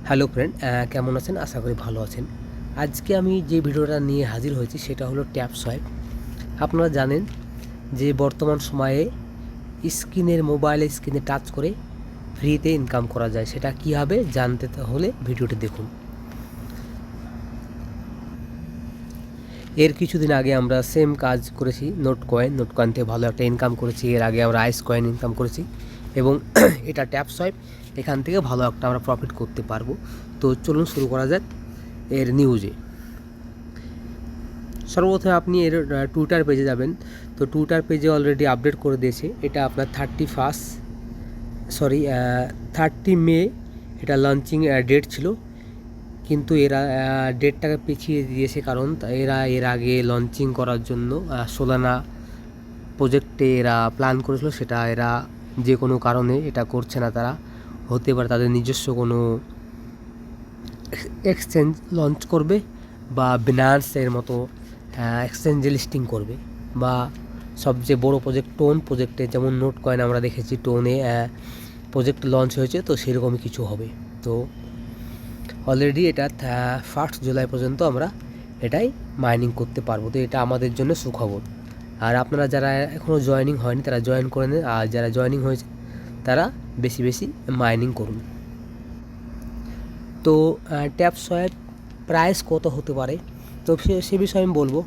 Hello friend, কেমন আছেন? আশা করি ভালো আছেন। আজকে আমি যে ভিডিওটা নিয়ে হাজির হয়েছি সেটা হলো ট্যাপ সোয়াইপ। আপনারা জানেন যে বর্তমান সময়ে মোবাইলের স্ক্রিনে টাচ করে ফ্রিতে ইনকাম করা যায়। সেটা কীভাবে জানতে হলে ভিডিওটি দেখুন। এর কিছুদিন আগে আমরা সেম কাজ করেছি নোট কয়েন থেকে ভালো একটা ইনকাম করেছি। এর আগে আমরা আইস কয়েন ইনকাম করেছি এবং এটা ট্যাপ সোয়াইপ, এখান থেকে ভালো একটা আমরা প্রফিট করতে পারবো। তো চলুন শুরু করা যাক এর নিউজে। সর্বপ্রথমে আপনি এর টুইটার পেজে যাবেন। তো টুইটার পেজে অলরেডি আপডেট করে দিয়েছে। এটা আপনার 30 মে এটা লঞ্চিং ডেট ছিল, কিন্তু এরা ডেটটাকে পিছিয়ে দিয়েছে। কারণ এরা এর আগে লঞ্চিং করার জন্য সোলানা প্রজেক্টে এরা প্ল্যান করেছিল, সেটা এরা যে কোনো কারণে এটা করছে না। তারা হতে পারে তাদের নিজস্ব কোনো এক্সচেঞ্জ লঞ্চ করবে বা বিনান্সের মতো এক্সচেঞ্জে লিস্টিং করবে, বা সবচেয়ে বড় প্রজেক্ট টোন প্রজেক্টে, যেমন নোট কয়েন আমরা দেখেছি টোনে প্রজেক্ট লঞ্চ হয়েছে, তো সেরকমই কিছু হবে। তো অলরেডি এটা 1 জুলাই পর্যন্ত আমরা এটাই মাইনিং করতে পারবো। তো এটা আমাদের জন্য সুখবর। আর আপনারা যারা এখনও জয়েনিং হয়নি তারা জয়েন করে নেন, আর যারা জয়েনিং হয়েছে তারা বেশি বেশি মাইনিং করুন। তো ট্যাপ সোয়াইপ প্রাইস কত হতে পারে, তো সে বিষয়ে আমি বলবো।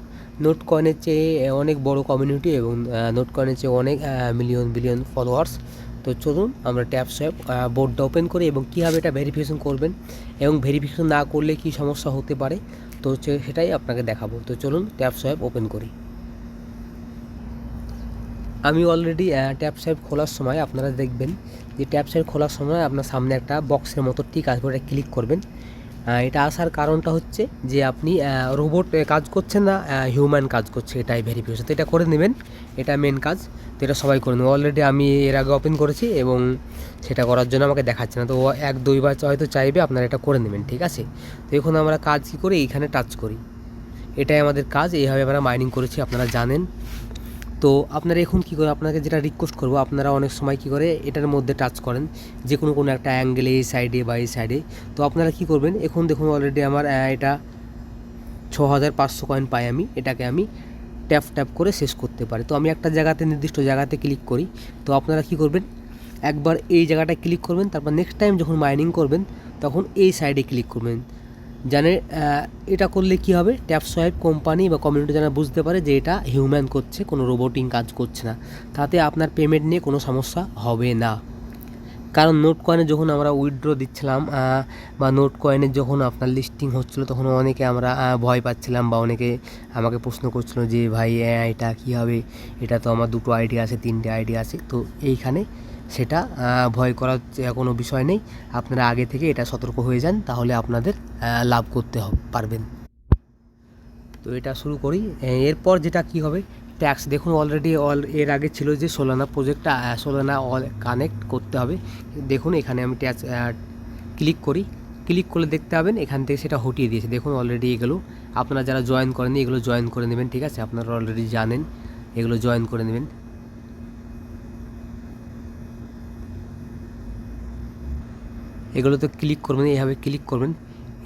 নোট কয়েনের চেয়ে অনেক বড় কমিউনিটি এবং নোট কয়েনের চেয়ে অনেক বিলিয়ন ফলোয়ার্স। তো চলুন আমরা ট্যাপ সোয়াইপ বোর্ডটা ওপেন করি এবং কীভাবে এটা ভেরিফিকেশন করবেন এবং ভেরিফিকেশন না করলে কী সমস্যা হতে পারে, তো সেটাই আপনাকে দেখাবো। তো চলুন ট্যাপ সোয়াইপ ওপেন করি। আমি অলরেডি ট্যাপ সোয়াইপ খোলার সময় আপনারা দেখবেন যে ট্যাপ সোয়াইপ খোলার সময় আপনার সামনে একটা বক্সের মতো টিক আসবে, এটা ক্লিক করবেন। এটা আসার কারণটা হচ্ছে যে আপনি রোবট কাজ করছেন না হিউম্যান কাজ করছে, এটাই ভেরিফিকেশন। তো এটা করে নেবেন, এটা মেন কাজ। তো এটা সবাই করে নেবেন। অলরেডি আমি এর আগে ওপেন করেছি এবং সেটা করার জন্য আমাকে দেখাচ্ছে না। তো 1-2বার হয়তো চাইবে, আপনারা এটা করে নেবেন, ঠিক আছে। তো এখন আমরা কাজ কী করি, এইখানে টাচ করি। এটাই আমাদের কাজ, এইভাবে আমরা মাইনিং করেছি, আপনারা জানেন। তো আপনারা এখন কী করে, আপনাকে যেটা রিকোয়েস্ট করবো, আপনারা অনেক সময় কী করে এটার মধ্যে টাচ করেন যে কোনো একটা অ্যাঙ্গেলে, এই সাইডে বা এই সাইডে। তো আপনারা কী করবেন, এখন দেখুন অলরেডি আমার এটা 6500 কয়েন পাই। এটাকে আমি ট্যাপ করে শেষ করতে পারি। তো আমি একটা নির্দিষ্ট জায়গাতে ক্লিক করি। তো আপনারা কী করবেন, একবার এই জায়গাটায় ক্লিক করবেন, তারপর নেক্সট টাইম যখন মাইনিং করবেন তখন এই সাইডে ক্লিক করবেন। এটা করলে কি হবে, ট্যাপ সোয়াইপ কোম্পানি বা কমিউনিটি যারা বুঝতে পারে যে এটা হিউম্যান করছে, কোনো রোবোটিং কাজ করছে না। তাতে আপনার পেমেন্ট নিয়ে কোনো সমস্যা হবে না। কারণ নোট কয়েনে যখন আমরা উইথড্র দিচ্ছিলাম বা নোট কয়েনের যখন আপনার লিস্টিং হচ্ছিলো, তখন অনেকে আমরা ভয় পাচ্ছিলাম, বা অনেকে আমাকে প্রশ্ন করছিল যে ভাই এটা কী হবে, এটা তো আমার 2টো আইডি আছে, 3টে আইডি আছে। তো এইখানে সেটা ভয় করার কোনো বিষয় নেই। আপনারা আগে থেকে এটা সতর্ক হয়ে যান, তাহলে আপনাদের লাভ করতে পারবেন। তো এটা শুরু করি। এরপর যেটা কি হবে, ট্যাক্স দেখুন অলরেডি এর আগে ছিল যে সোলানা প্রজেক্টটা, সোলানা কানেক্ট করতে হবে। দেখুন এখানে আমি ট্যাক্স ক্লিক করি। ক্লিক করলে দেখতে পাবেন এখান থেকে সেটা হটিয়ে দিয়েছে। দেখুন অলরেডি এগুলো আপনারা যারা জয়েন করেন এগুলো জয়েন করে নেবেন, ঠিক আছে। আপনারা অলরেডি জানেন, এগুলো জয়েন করে নেবেন। এগুলোতে ক্লিক করবেন, এইভাবে ক্লিক করবেন।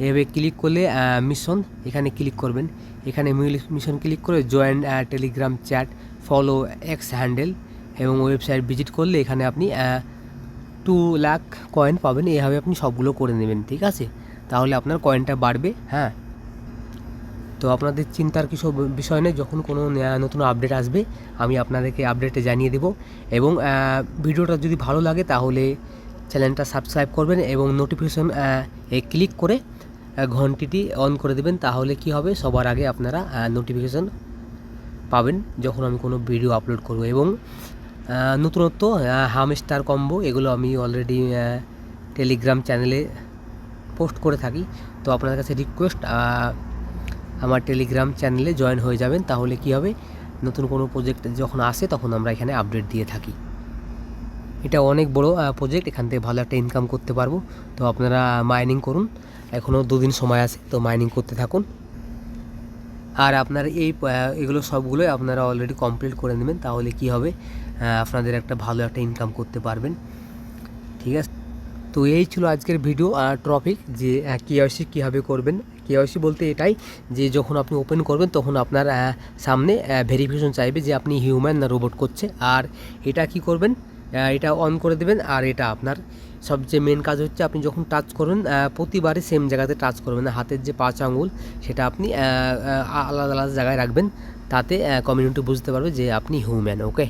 এভাবে ক্লিক করলে মিশন, এখানে ক্লিক করবেন। এখানে মিশন ক্লিক করে join Telegram chat, follow x handle এবং ওয়েবসাইট ভিজিট করলে এখানে আপনি 2 লাখ কয়েন পাবেন। এইভাবে আপনি সবগুলো করে নেবেন, ঠিক আছে। তাহলে আপনার কয়েনটা বাড়বে। হ্যাঁ, তো আপনাদের চিন্তার কিছু বিষয় নেই, যখন কোনো নতুন আপডেট আসবে আমি আপনাদেরকে আপডেটে জানিয়ে দেব। এবং ভিডিওটা যদি ভালো লাগে তাহলে চ্যানেলটা সাবস্ক্রাইব করবেন এবং নোটিফিকেশন ক্লিক করে ঘন্টিটি অন করে দেবেন। তাহলে কি হবে, সবার আগে আপনারা নোটিফিকেশন পাবেন যখন আমি কোনো ভিডিও আপলোড করব। এবং নতুনত্ব হামস্টার কম্বো এগুলো আমি অলরেডি টেলিগ্রাম চ্যানেলে পোস্ট করে থাকি। তো আপনাদের কাছে রিকোয়েস্ট, আমার টেলিগ্রাম চ্যানেলে জয়েন হয়ে যাবেন। তাহলে কি হবে, নতুন কোনো প্রজেক্ট যখন আসে তখন আমরা এখানে আপডেট দিয়ে থাকি। এটা অনেক বড় প্রজেক্ট, এখান থেকে ভালো একটা ইনকাম করতে পারবো। তো আপনারা মাইনিং করুন, এখনও 2 দিন সময় আছে, তো মাইনিং করতে থাকুন। আর আপনারা এগুলো সবগুলোই আপনারা অলরেডি কমপ্লিট করে নেবেন। তাহলে কি হবে, আপনাদের একটা ভালো একটা ইনকাম করতে পারবেন, ঠিক আছে। তো এই ছিল আজকের ভিডিও টপিক যে কেওয়াইসি কীভাবে করবেন। কেওয়াইসি বলতে এটাই যে যখন আপনি ওপেন করবেন তখন আপনার সামনে ভেরিফিকেশন চাইবে যে আপনি হিউম্যান না রোবট করছে, আর এটা কি করবেন, এটা অন করে দেবেন। আর এটা আপনার সবচেয়ে মেন কাজ হচ্ছে আপনি যখন টাচ করবেন প্রতিবারই সেম জায়গাতে টাচ করবেন না, হাতের যে 5 আঙুল সেটা আপনি আলাদা আলাদা জায়গায় রাখবেন, তাতে কমিউনিটি বুঝতে পারবে যে আপনি হিউম্যান। ওকে,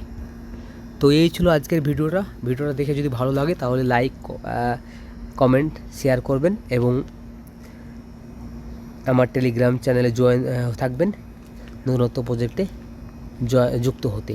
তো এই ছিল আজকের ভিডিওটা দেখে যদি ভালো লাগে তাহলে লাইক, কমেন্ট, শেয়ার করবেন এবং আমার টেলিগ্রাম চ্যানেলে জয়েন থাকবেন নতুনত্ব প্রজেক্টে যুক্ত হতে।